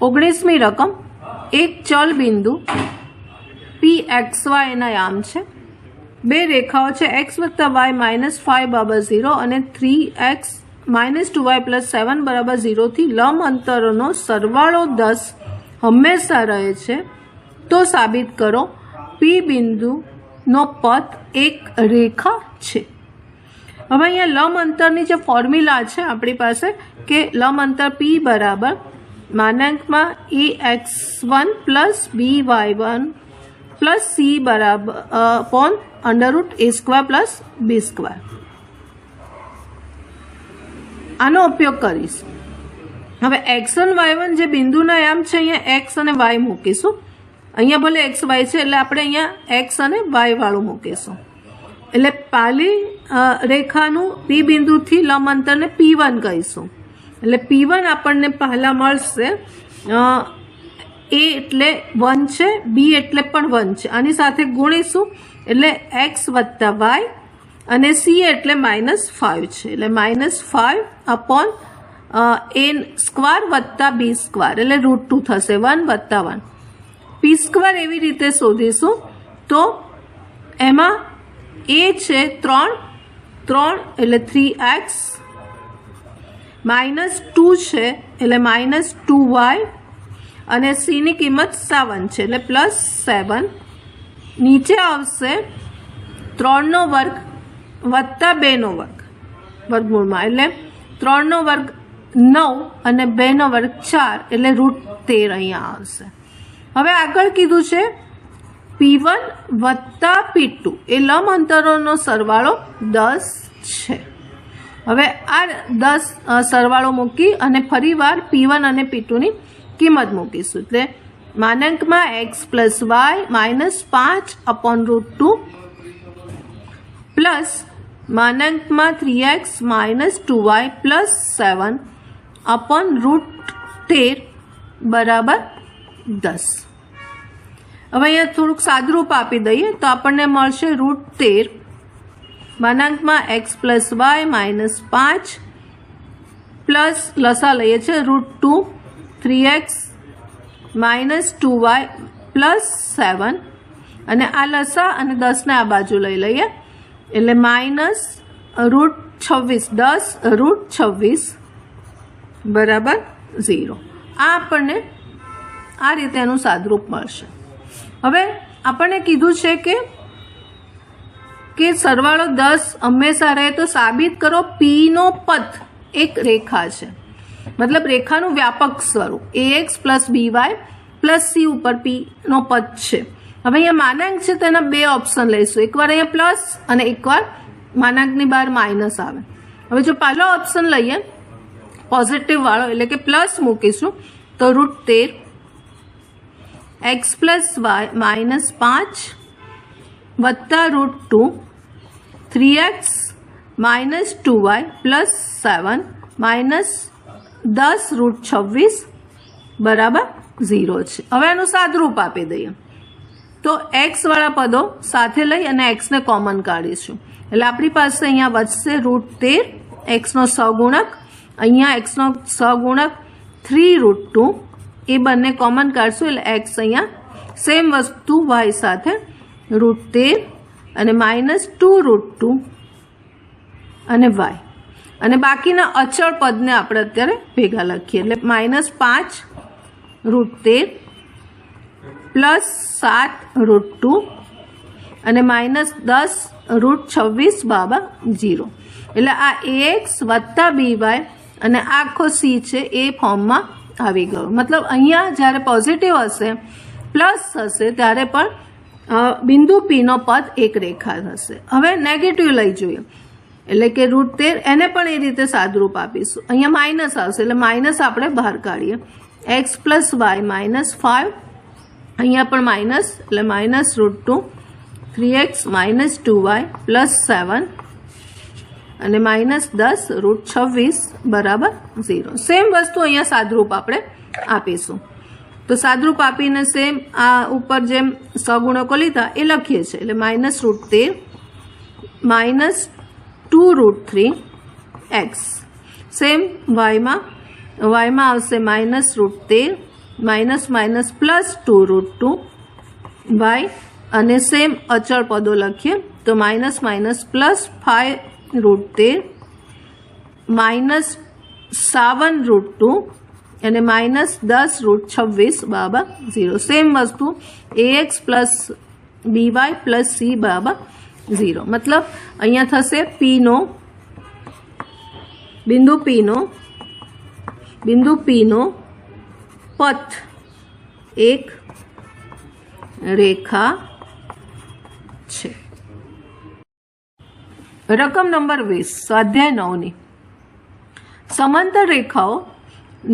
19મી રકમ એક ચલ બિંદુ PXY ના યામ છે, બે રેખાઓ છે x વત્તા y -5 બરાબર 0 અને 3x -2y + 7 બરાબર 0 થી લંબ અંતરોનો સરવાળો 10 હંમેશા રહે છે તો સાબિત કરો P બિંદુનો પથ એક રેખા છે। હવે અહીંયા લંબ અંતરની જે ફોર્મ્યુલા છે આપણી પાસે કે લંબ અંતર P બરાબર (ax1 + by1 + c બરાબર upon √a² + b²। આનો ઉપયોગ કરીશ। હવે x1 y1 જે બિંદુના યામ છે અહીંયા x અને y મૂકીશું। અહીંયા ભલે x y છે એટલે આપણે અહીંયા x અને y વાળું મૂકીશું। એટલે પહેલી રેખાનું P બિંદુથી લંબ અંતરને P1 કહીશું। એટલે P1 આપણને પહેલા મળશે a એટલે 1 છે, b એટલે પણ 1 છે, આની સાથે ગુણીશું એટલે x વત્તા y અને c એટલે -5 છે, એટલે -5 upon a² વત્તા b² એટલે √2 થશે, 1 વત્તા 1 p² એવી રીતે શોધીશું તો એમાં a છે 3 એટલે 3x -2 છે એટલે -2y અને c ની કિંમત 7 છે એટલે +7 નીચે આવશે 3 નો વર્ગ વત્તા 2 નો વર્ગ વર્ગમૂળમાં એટલે 3 નો વર્ગ 9 અને 2 નો વર્ગ 4 એટલે √13 અહીંયા આવશે। હવે આગળ કીધું છે P1 વત્તા P2 એ લંબ અંતરોનો સરવાળો 10 છે। હવે આ 10 સરવાળો મૂકી અને ફરીવાર P1 અને P2 ની કિંમત મૂકીશું એટલે (x + y -5 upon √2 plus (3x -2y + 7 upon √13 બરાબર 10। હવે અહીંયા થોડુંક સાદુરૂપ આપી દઈએ તો આપણને મળશે √13 (x + y -5 પ્લસ લસા લઈએ છે √2 3x -2y + 7 અને આ લસા અને 10 ને આ બાજુ લઈ લઈએ એટલે -√26 10√26 બરાબર 0। આ આપણને આ રીતે એનું સાદુરૂપ મળશે। હવે આપણને કીધું છે કે સરવાળો 10 હંમેશા રહે તો સાબિત કરો P નો પથ એક રેખા છે, મતલબ રેખાનું વ્યાપક સ્વરૂપ ax + by + c ઉપર P નો પથ છે। હવે અહીંયા માનાંક છે તો એના બે ઓપ્શન લઈશું, એકવાર અહીંયા પ્લસ અને એકવાર માનાંકની બહાર માઇનસ આવે। હવે જો પહેલો ઓપ્શન લઈએ પોઝિટિવ વાળો એટલે કે પ્લસ મૂકીશું તો √13 x + y -5 વત્તા √2 3x -2y + 7 -10√26 બરાબર 0 છે। હવે એનું સાદુરૂપ આપી દઈએ તો x વાળા પદો સાથે લઈ અને x ને કોમન કાઢીશું એટલે આપણી પાસે અહીંયા વધશે √13 x નો સહગુણક, અહીંયા x નો સહગુણક 3√2 એ બંને કોમન કાઢશું એટલે x અહીંયા સેમ વસ્તુ y સાથે √13 અને -2√2 અને y અને બાકીના અચળ પદને આપણે અત્યારે ભેગા લખીએ એટલે -5√13 + 7√2 અને -10√26 બરાબર 0 એટલે આ ax વત્તા by અને આખો c છે એ ફોર્મમાં આવી ગયો। મતલબ અહીંયા જ્યારે પોઝિટિવ હશે પ્લસ હશે ત્યારે પણ બિંદુ P નો પદ એક રેખા થશે। હવે નેગેટિવ લઈ જોઈએ એટલે કે √13 એને પણ એ રીતે સાદુરૂપ આપીશું, અહીંયા માઇનસ આવશે એટલે માઇનસ આપણે બહાર કાઢીએ x + y -5 અહીંયા પણ માઇનસ એટલે -√2 3x -2y + 7 અને -10√26 બરાબર 0। સેમ વસ્તુ અહીંયા સાદુરૂપ આપણે આપીશું તો સાદુરૂપ આપીને સેમ આ ઉપર જેમ સહગુણકો લીધા એ લખીએ છીએ એટલે -√13 -2√3x સેમ y માં આવશે -√13 માઇનસ માઇનસ +2√2 y અને સેમ અચળ પદો લખીએ તો માઇનસ માઇનસ +5√13 -7√2 અને -10√26 બરાબર 0. સેમ વસ્તુ ax + by + c બરાબર 0. મતલબ અહીંયા થશે બિંદુ P નો પથ એક રેખા છે. રકમ નંબર 20 સ્વાધ્યાય 9 ની સમાંતર રેખાઓ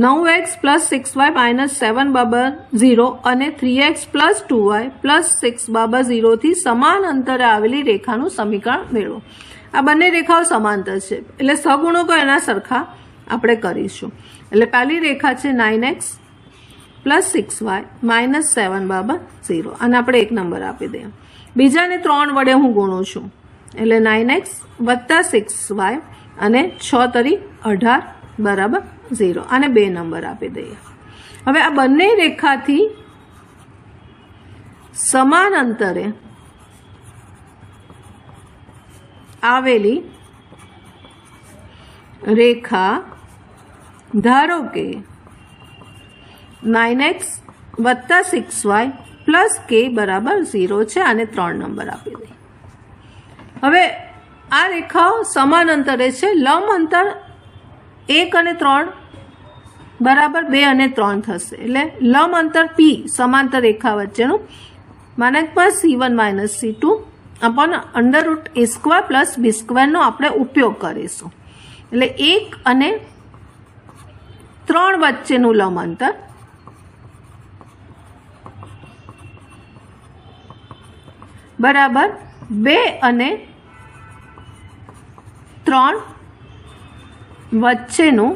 9x + 6y - 7 બરાબર 0 અને 3x + 2y + 6 બરાબર 0 થી સમાન અંતરે આવેલી રેખાનું સમીકરણ મેળવો. આ બંને રેખાઓ સમાંતર છે એટલે સહગુણકો એના સરખા આપણે કરીશું. એટલે પહેલી રેખા છે 9x + 6y - 7 બરાબર 0 અને આપણે 1 નંબર આપી દઈએ. બીજાને 3 વડે હું ગુણું છું એટલે 9x + 6y અને 6 તરી 18 બરાબર 0 અને 2 નંબર આપી દઈએ. હવે આ બંને રેખાથી સમાન અંતરે આવેલી રેખા ધારો કે 9x + 6y + k બરાબર 0 છે અને 3 નંબર આપી દઈએ. હવે આ રેખાઓ સમાન અંતરે છે. લંબ અંતર 1 અને 3 બરાબર 2 અને 3 થશે એટલે લંબ અંતર P સમાંતર રેખા વચ્ચેનું -c1 - c2 upon √a² + b² નો આપણે ઉપયોગ કરીશું. એટલે 1 અને 3 વચ્ચેનું લંબ અંતર બરાબર 2 અને 3 વચ્ચેનું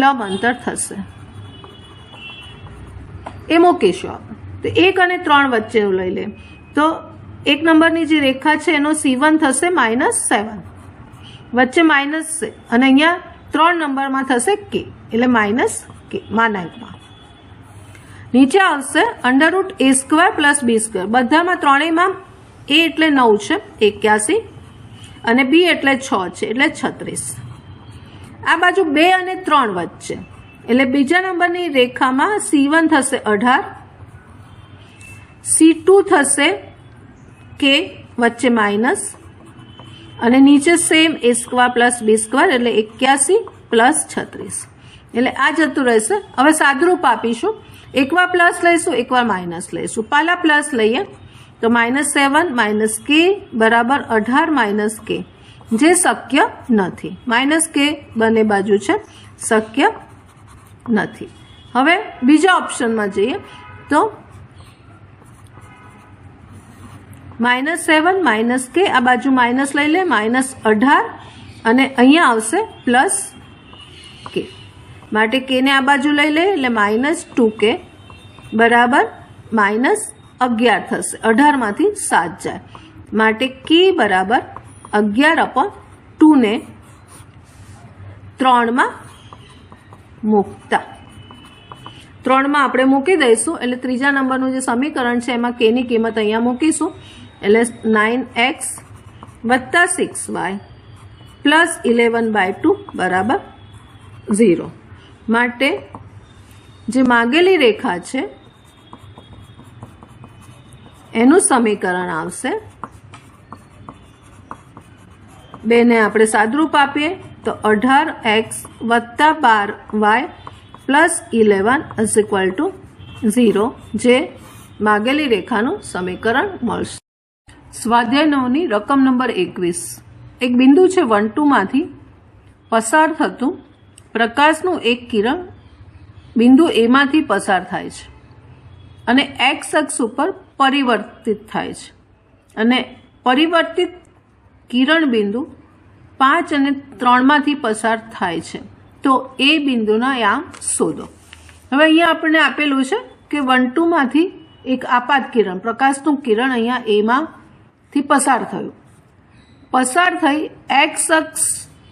લંબ અંતર થશે. એ મૂકીશું આપણે. તો 1 અને 3 વચ્ચેનું લઈ લે તો 1 નંબરની જે રેખા છે એનો c1 થશે -7 વચ્ચે માઇનસ છે અને અહીંયા 3 નંબરમાં થશે k એટલે -k માનાંકમાં. નીચે આવશે √a² + b². બધામાં ત્રણેયમાં a એટલે 9 છે 81 અને b એટલે 6 છે એટલે 36. આ બાજુ 2 અને 3 વચ્ચે એટલે બીજા નંબરની રેખામાં c1 થશે 18, c2 થશે k વચ્ચે માઇનસ અને નીચે સેમ a² + b² એટલે 81 + 36 એટલે આ જતું રહેશે. હવે સાદરૂપ આપીશું. એકવાર પ્લસ લઈશું એકવાર માઇનસ લઈશું. પહેલા પ્લસ લઈએ તો -7 - k બરાબર 18 - k જે શક્ય નથી. -k બંને બાજુ છે શક્ય નથી. હવે બીજા ઓપ્શનમાં જઈએ તો -7 - k આ બાજુ માઇનસ લઈ લે -18 અને અહીંયા આવશે +k માટે k ને આ બાજુ લઈ લે એટલે -2k બરાબર -11 થશે. 18 માંથી 7 જાય માટે k બરાબર 11/2 ને 3 માં મૂકતા 3 માં આપણે મૂકી દઈશું એટલે ત્રીજા નંબરનું જે સમીકરણ છે એમાં k ની કિંમત અહીંયા મૂકીશું એટલે 9x + 6y + 11/2 બરાબર 0 માટે જે માગેલી રેખા છે એનું સમીકરણ આવશે. બેને આપણે સાદરૂપ આપીએ તો 18x + 12y + 11 = 0 જે માગેલી રેખાનું સમીકરણ મળશે. સ્વાધ્યાય 9 ની રકમ નંબર 21. એક બિંદુ છે 1, 2 માંથી પસાર થતું પ્રકાશનું એક કિરણ બિંદુ A માંથી પસાર થાય છે અને x અક્ષ ઉપર પરિવર્તિત થાય છે અને પરિવર્તિત કિરણ બિંદુ 5 અને 3 માંથી પસાર થાય છે તો એ બિંદુના યામ શોધો. હવે અહીંયા આપણને આપેલું છે કે 1, 2 માંથી એક આપાત કિરણ પ્રકાશનું કિરણ અહીંયા A માંથી પસાર થયું. પસાર થઈ x અક્ષ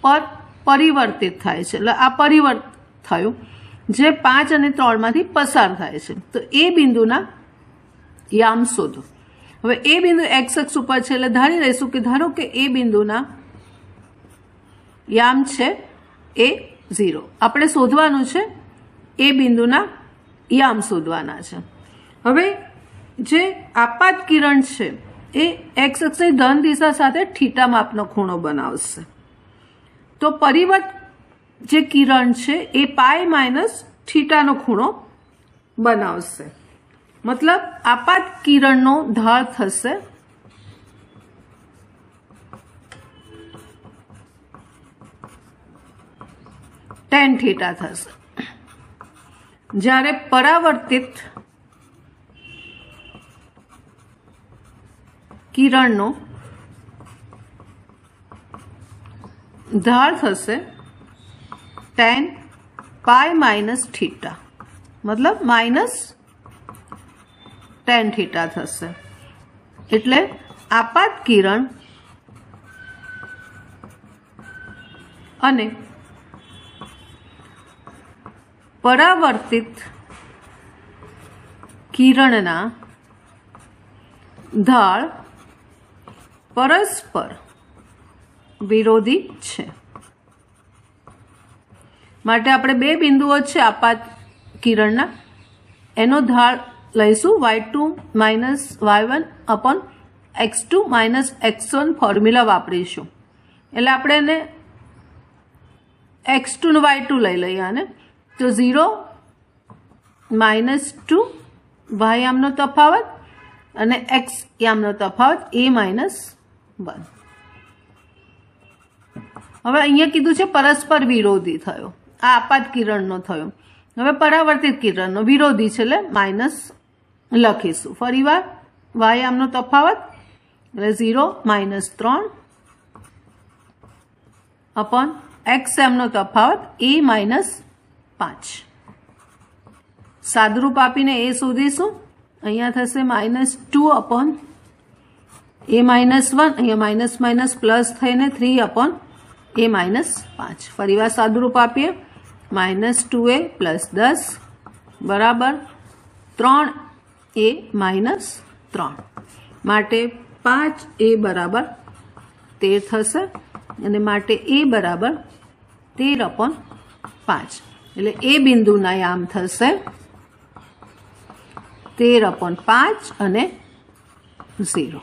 પર પરિવર્તિત થાય છે એટલે આ પરિવર્ત થયું જે 5 અને 3 માંથી પસાર થાય છે. તો એ બિંદુના યામ શોધો. હવે એ બિંદુ એક્સ અક્ષ ઉપર છે એટલે ધારી લઈશું કે ધારો કે એ બિંદુના યામ છે એ 0. આપણે શોધવાનું છે એ બિંદુના યામ શોધવાના છે. હવે જે આપાત કિરણ છે એ એક્સ અક્ષની ધન દિશા સાથે થીટા માપનો ખૂણો બનાવશે. તો પરિવર્ત જે કિરણ છે એ પાઈ માઇનસ થીટાનો ખૂણો બનાવશે. મતલબ આપાત કિરણનો ઢાળ થશે tan થીટા થશે. જ્યારે પરાવર્તિત કિરણનો ઢાળ થશે tan પાઈ માઇનસ થીટા, મતલબ માઇનસ tan થીટા થશે. એટલે આપાત કિરણ અને પરાવર્તિત કિરણના ઢાળ પરસ્પર વિરોધી છે. માટે આપણે બે બિંદુઓ છે આપાત કિરણના, એનો ઢાળ લઈશું y2 minus y1 upon x2 minus x1 formula વાપરીશું. એટલે આપણે એને x2 ને y2 લઈ લઈએ આને. તો 0 -2 y યામનો તફાવત અને x યામનો તફાવત a -1. હવે અહીંયા કીધું છે પરસ્પર વિરોધી થયો, આ આપાત કિરણનો થયો. હવે પરાવર્તિત કિરણનો વિરોધી છે એટલે માઇનસ લખીશું. ફરીવાર y યામનો તફાવત એટલે 0 -3 અપોન x યામનો તફાવત a -5. સાદરૂપ આપીને એ શોધીશું. અહીંયા થશે -2 અપોન a -1, અહીંયા માઇનસ માઇનસ પ્લસ થઈને 3 અપોન a -5. ફરીવાર સાદરૂપ આપીએ. -2a + 10 બરાબર 3a -3. માટે 5a બરાબર 13 થશે અને માટે a બરાબર 13/5. એટલે એ બિંદુના યામ થશે 13/5 અને 0.